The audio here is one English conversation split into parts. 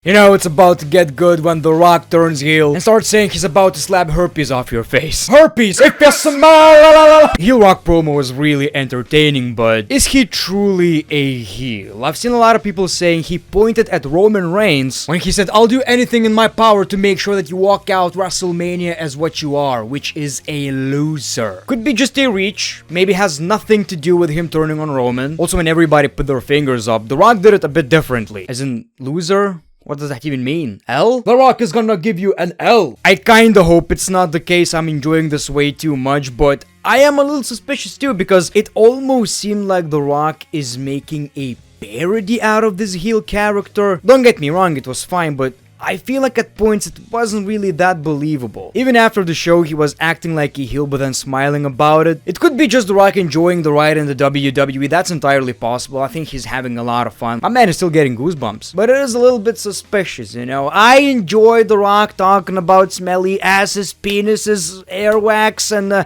You know, it's about to get good when The Rock turns heel and starts saying he's about to slap herpes off your face. Herpes, if you smile! Heel Rock promo was really entertaining, but is he truly a heel? I've seen a lot of people saying he pointed at Roman Reigns when he said, "I'll do anything in my power to make sure that you walk out WrestleMania as what you are," which is a loser. Could be just a reach, maybe has nothing to do with him turning on Roman. Also, when everybody put their fingers up, The Rock did it a bit differently. As in, loser? What does that even mean? L? The Rock is gonna give you an L. I kinda hope it's not the case. I'm enjoying this way too much, but I am a little suspicious too because it almost seemed like The Rock is making a parody out of this heel character. Don't get me wrong, it was fine, but I feel like at points it wasn't really that believable. Even after the show, he was acting like a heel but then smiling about it. It could be just The Rock enjoying the ride in the WWE, that's entirely possible. I think he's having a lot of fun. My man is still getting goosebumps. But it is a little bit suspicious, you know. I enjoy The Rock talking about smelly asses, penises, airwax, and,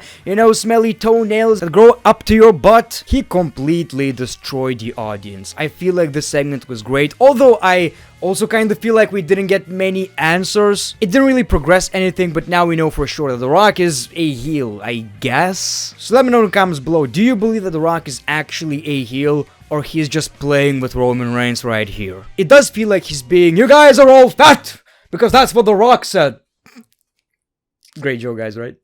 smelly toenails that grow up to your butt. He completely destroyed the audience. I feel like this segment was great, although I also kind of feel like we didn't get many answers. It didn't really progress anything, but now we know for sure that The Rock is a heel, I guess. So let me know in the comments below, do you believe that The Rock is actually a heel, or he's just playing with Roman Reigns right here? It does feel like he's being, "You guys are all fat!" because that's what The Rock said. Great joke, guys, right?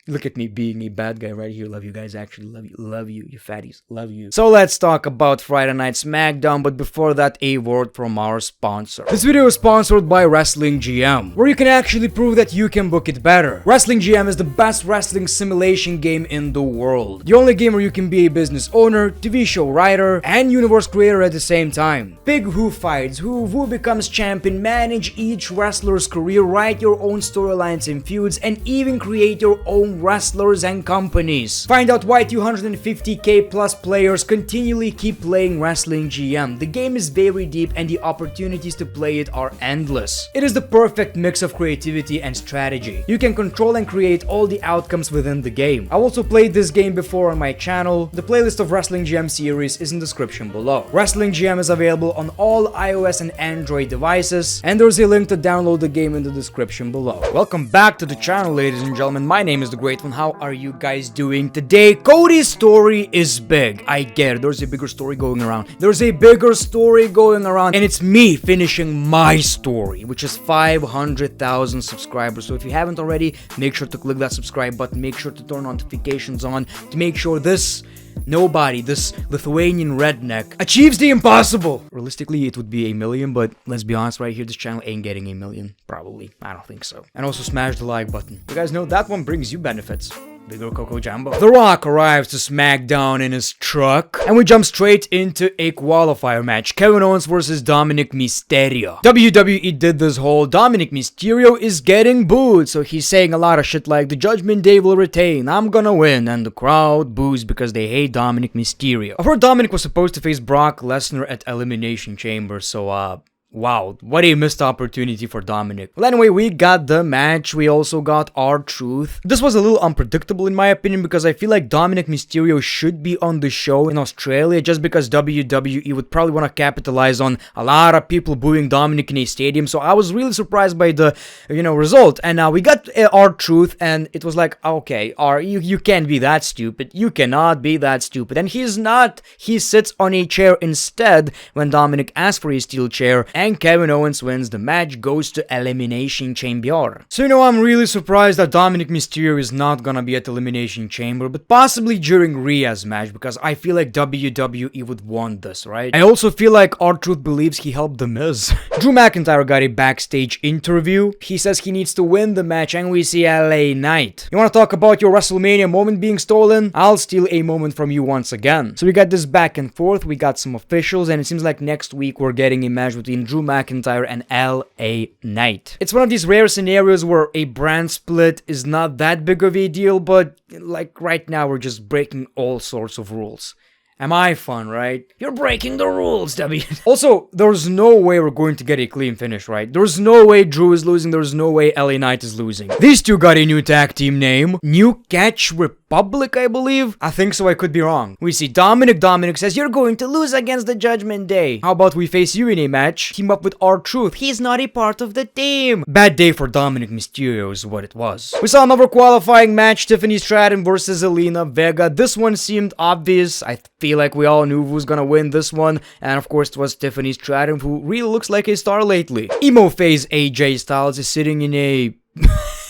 Look at me being a bad guy right here. Love you guys, actually. Love you, you fatties. Love you. So let's talk about Friday Night SmackDown, but before that, a word from our sponsor. This video is sponsored by Wrestling GM, where you can actually prove that you can book it better. Wrestling GM is the best wrestling simulation game in the world. The only game where you can be a business owner, TV show writer, and universe creator at the same time. Pick who fights, who becomes champion, manage each wrestler's career, write your own storylines and feuds, and even create your own wrestlers and companies. Find out why 250k plus players continually keep playing Wrestling GM. The game is very deep and the opportunities to play it are endless. It is the perfect mix of creativity and strategy. You can control and create all the outcomes within the game. I also played this game before on my channel. The playlist of Wrestling GM series is in the description below. Wrestling GM is available on all iOS and Android devices, and there's a link to download the game in the description below. Welcome back to the channel, ladies and gentlemen. My name is TheGreatOne. How are you guys doing today? Cody's story is big. I get it. There's a bigger story going around. And it's me finishing my story, which is 500,000 subscribers. So if you haven't already, make sure to click that subscribe button. Make sure to turn notifications on to make sure this Lithuanian redneck achieves the impossible. Realistically, it would be 1 million, but let's be honest right here, this channel ain't getting 1 million. Probably. I don't think so. And also smash the like button. You guys know that one brings you benefits. Bigger Coco Jumbo. The Rock arrives to SmackDown in his truck, and we jump straight into a qualifier match. Kevin Owens versus Dominic Mysterio. WWE did this whole Dominic Mysterio is getting booed, so he's saying a lot of shit like the Judgment Day will retain, I'm gonna win, and the crowd boos because they hate Dominic Mysterio. I've heard Dominic was supposed to face Brock Lesnar at Elimination Chamber, so wow, what a missed opportunity for Dominic. Well, anyway, we got the match. We also got R-Truth. This was a little unpredictable in my opinion because I feel like Dominic Mysterio should be on the show in Australia just because WWE would probably want to capitalize on a lot of people booing Dominic in a stadium. So I was really surprised by the, result. And now we got R-Truth and it was like, okay, you can't be that stupid. You cannot be that stupid. And he's not. He sits on a chair instead when Dominic asks for a steel chair. And Kevin Owens wins. The match goes to Elimination Chamber. So I'm really surprised that Dominic Mysterio is not gonna be at Elimination Chamber, but possibly during Rhea's match because I feel like WWE would want this, right? I also feel like R-Truth believes he helped The Miz. Drew McIntyre got a backstage interview. He says he needs to win the match and we see LA Knight. You wanna talk about your WrestleMania moment being stolen? I'll steal a moment from you once again. So we got this back and forth. We got some officials and it seems like next week we're getting a match between Drew McIntyre and LA Knight. It's one of these rare scenarios where a brand split is not that big of a deal, but like right now we're just breaking all sorts of rules. Am I fun, right? You're breaking the rules, W. Also, there's no way we're going to get a clean finish, right? There's no way Drew is losing. There's no way LA Knight is losing. These two got a new tag team name. New Catch Republic, I believe. I think so, I could be wrong. We see Dominic. Dominic says, you're going to lose against the Judgment Day. How about we face you in a match? Team up with R-Truth. He's not a part of the team. Bad day for Dominic Mysterio is what it was. We saw another qualifying match. Tiffany Stratton versus Zelina Vega. This one seemed obvious. I feel like we all knew who was gonna win this one. And of course, it was Tiffany Stratton, who really looks like a star lately. Emo phase AJ Styles is sitting in a...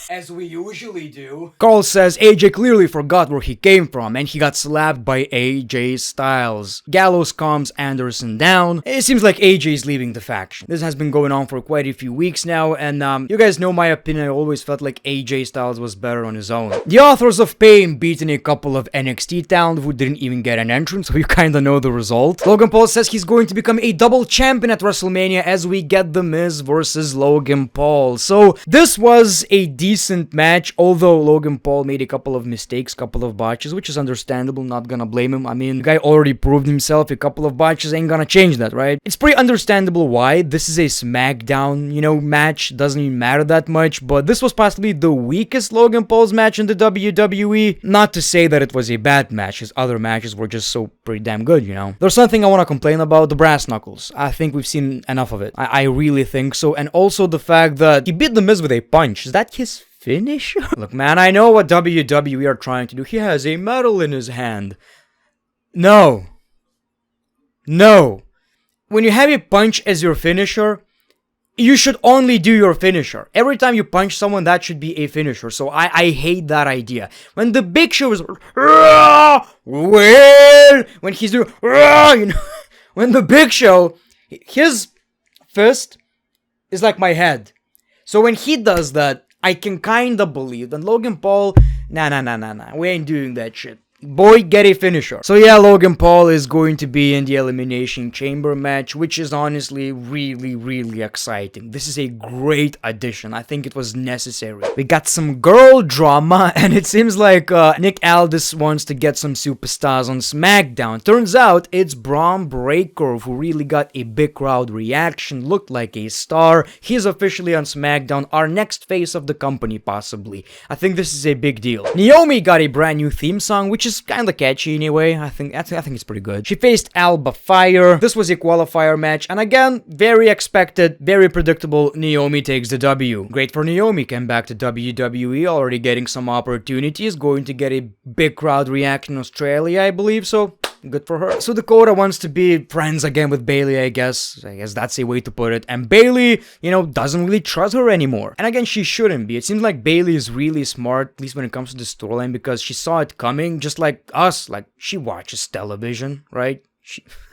as we usually do. Carl says AJ clearly forgot where he came from and he got slapped by AJ Styles. Gallows calms Anderson down. It seems like AJ is leaving the faction. This has been going on for quite a few weeks now, and you guys know my opinion. I always felt like AJ Styles was better on his own. The Authors of Pain beating a couple of NXT talent who didn't even get an entrance, so you kinda know the result. Logan Paul says he's going to become a double champion at WrestleMania as we get The Miz versus Logan Paul. So this was a decent match, although Logan Paul made a couple of mistakes, couple of botches, which is understandable, not gonna blame him. I mean, the guy already proved himself. A couple of botches ain't gonna change that, right? It's pretty understandable why. This is a SmackDown, match. Doesn't even matter that much, but this was possibly the weakest Logan Paul's match in the WWE. Not to say that it was a bad match. His other matches were just so pretty damn good, There's something I want to complain about, the brass knuckles. I think we've seen enough of it. I really think so. And also the fact that he beat The Miz with a punch. Is that his finish? Look, man, I know what WWE are trying to do. He has a medal in his hand. No. When you have a punch as your finisher, you should only do your finisher. Every time you punch someone, that should be a finisher. So I hate that idea. When the Big Show is... when he's doing... when the Big Show... his fist is like my head. So when he does that, I can kinda believe that Logan Paul, nah, we ain't doing that shit. Boy, get a finisher. So yeah, Logan Paul is going to be in the Elimination Chamber match, which is honestly really exciting. This is a great addition. I think it was necessary. We got some girl drama, and it seems like Nick Aldis wants to get some superstars on SmackDown. Turns out it's Braun Breaker who really got a big crowd reaction, looked like a star. He's officially on SmackDown, our next face of the company possibly. I think this is a big deal. Naomi got a brand new theme song, which is kind of catchy anyway. I think it's pretty good. She faced Alba Fire. This was a qualifier match, and again, very expected, very predictable. Naomi takes the W. Great for Naomi. Came back to WWE, already getting some opportunities. Going to get a big crowd reaction in Australia, I believe. So good for her. So Dakota wants to be friends again with Bayley, I guess. I guess that's a way to put it. And Bayley, doesn't really trust her anymore. And again, she shouldn't be. It seems like Bayley is really smart, at least when it comes to the storyline, because she saw it coming, just like us. Like, she watches television, right?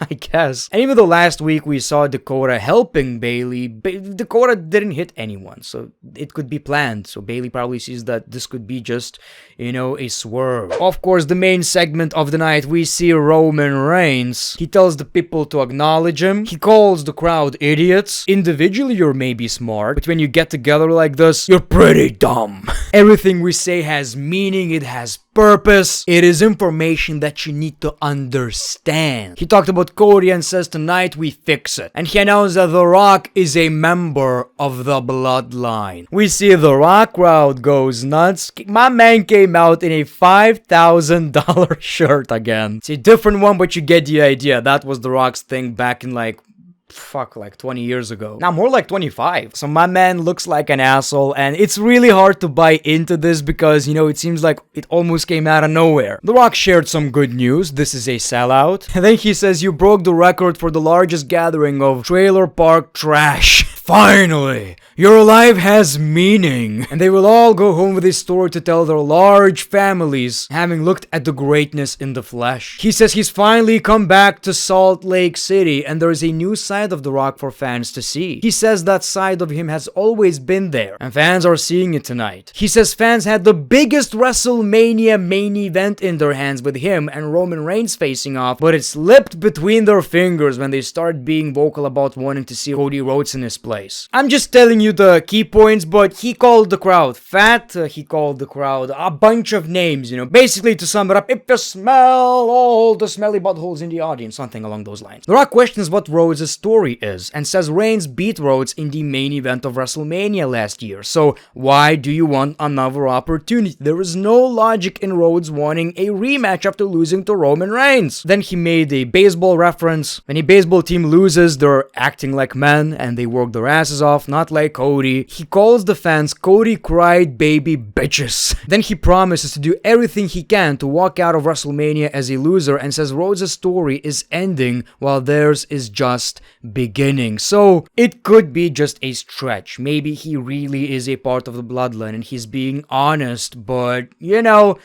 I guess. And even though last week we saw Dakota helping Bayley, Dakota didn't hit anyone, so it could be planned. So Bayley probably sees that this could be just, a swerve. Of course, the main segment of the night, we see Roman Reigns. He tells the people to acknowledge him. He calls the crowd idiots. Individually, you're maybe smart, but when you get together like this, you're pretty dumb. Everything we say has meaning, it has purpose. It is information that you need to understand. He talked about Cody and says tonight we fix it. And he announced that The Rock is a member of the bloodline. We see The Rock crowd goes nuts. My man came out in a $5,000 shirt again. It's a different one, but you get the idea. That was The Rock's thing back in like 20 years ago. Now, more like 25. So my man looks like an asshole, and it's really hard to buy into this because, it seems like it almost came out of nowhere. The Rock shared some good news. This is a sellout. And then he says, you broke the record for the largest gathering of trailer park trash. Finally, your life has meaning. And they will all go home with a story to tell their large families, having looked at the greatness in the flesh. He says he's finally come back to Salt Lake City, and there is a new side of The Rock for fans to see. He says that side of him has always been there, and fans are seeing it tonight. He says fans had the biggest WrestleMania main event in their hands with him and Roman Reigns facing off, but it slipped between their fingers when they start being vocal about wanting to see Cody Rhodes in his place. I'm just telling giving you the key points, but he called the crowd fat, he called the crowd a bunch of names, you know, basically to sum it up, if you smell all the smelly buttholes in the audience, something along those lines. The Rock questions what Rhodes' story is, and says Reigns beat Rhodes in the main event of WrestleMania last year, so why do you want another opportunity? There is no logic in Rhodes wanting a rematch after losing to Roman Reigns. Then he made a baseball reference. When a baseball team loses, they're acting like men and they work their asses off, not like Cody. He calls the fans Cody cried baby bitches. Then he promises to do everything he can to walk out of WrestleMania as a loser and says Rhodes' story is ending while theirs is just beginning. So it could be just a stretch. Maybe he really is a part of the bloodline and he's being honest, but you know,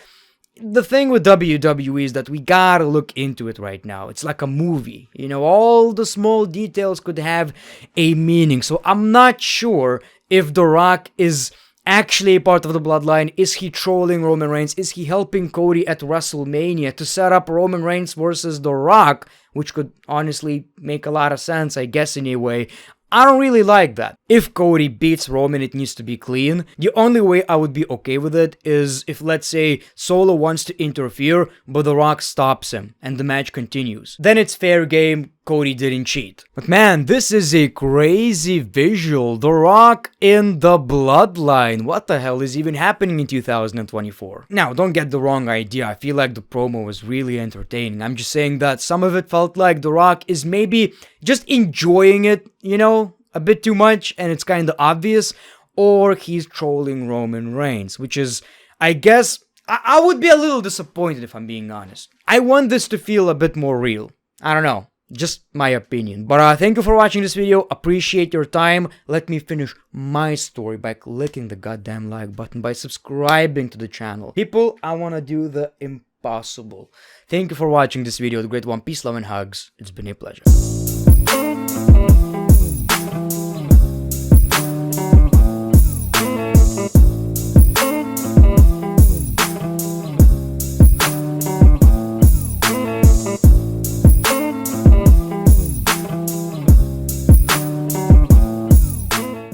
the thing with WWE is that we gotta look into it right now. It's like a movie. You know, all the small details could have a meaning. So I'm not sure if The Rock is actually a part of the bloodline. Is he trolling Roman Reigns? Is he helping Cody at WrestleMania to set up Roman Reigns versus The Rock? Which could honestly make a lot of sense, I guess, in a way. I don't really like that. If Cody beats Roman, it needs to be clean. The only way I would be okay with it is if, let's say, Solo wants to interfere, but The Rock stops him, and the match continues. Then it's fair game, Cody didn't cheat. But man, this is a crazy visual. The Rock in the bloodline. What the hell is even happening in 2024? Now, don't get the wrong idea. I feel like the promo was really entertaining. I'm just saying that some of it felt like The Rock is maybe just enjoying it, you know, a bit too much, and it's kind of obvious, or he's trolling Roman Reigns, which is, I guess, I would be a little disappointed if I'm being honest. I want this to feel a bit more real. I don't know. Just my opinion. But thank you for watching this video. Appreciate your time. Let me finish my story by clicking the goddamn like button, by subscribing to the channel. People, I want to do the impossible. Thank you for watching this video. The Great One. Peace, love, and hugs. It's been a pleasure.